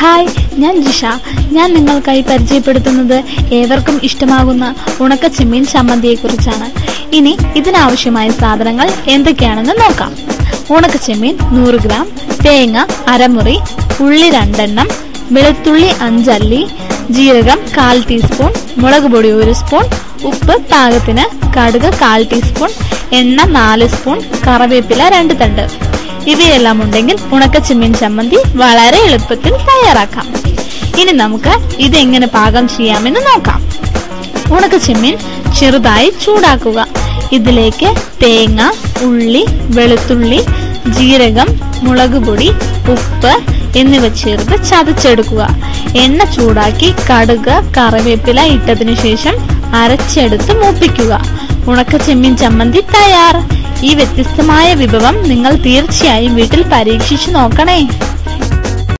Hi, ഞാൻ ജിഷ. ഞാൻ നിങ്ങൾക്കായി പരിചയപ്പെടുത്തുന്നത് ഏവർക്കും ഇഷ്ടമാകുന്ന ഉണക്കച്ചെമ്മീൻ ചമ്മന്തിയെ കുറിച്ചാണ്. ഇനി ഇതിനാവശ്യമായ സാധനങ്ങൾ എന്തൊക്കെയാണെന്ന് നോക്കാം. ഉണക്കച്ചെമ്മീൻ 100 ഗ്രാം, തേങ്ങ അരമുറി, ഉള്ളി 2 എണ്ണം, വെളുത്തുള്ളി 5 അല്ലി, ജീരകം 1/4 ടീസ്പൂൺ, മുളക് പൊടി 1 സ്പൂൺ, ഉപ്പ് പാകത്തിന്, കടുക് 1/4 ടീസ്പൂൺ, എണ്ണ 4 സ്പൂൺ, കറിവേപ്പില 2 തണ്ട്. ഇവയെല്ലാം ഉണ്ടെങ്കിൽ ഉണക്കച്ചെമ്മീൻ ചമ്മന്തി വളരെ എളുപ്പത്തിൽ തയ്യാറാക്കാം. ഇനി നമുക്ക് ഇതെങ്ങനെ പാകം ചെയ്യാമെന്ന് നോക്കാം. ഉണക്കച്ചെമ്മീൻ ചെറുതായി ചൂടാക്കുക. ഇതിലേക്ക് തേങ്ങ, ഉള്ളി, വെളുത്തുള്ളി, ജീരകം, മുളക് പൊടി, ഉപ്പ് എന്നിവ ചേർത്ത് ചതച്ചെടുക്കുക. എണ്ണ ചൂടാക്കി കടുക് കറിവേപ്പില ഇട്ടതിനു ശേഷം അരച്ചെടുത്ത് മൂപ്പിക്കുക. ഉണക്കച്ചെമ്മീൻ ചമ്മന്തി തയ്യാർ. ഈ വ്യത്യസ്തമായ വിഭവം നിങ്ങൾ തീർച്ചയായും വീട്ടിൽ പരീക്ഷിച്ചു നോക്കണേ.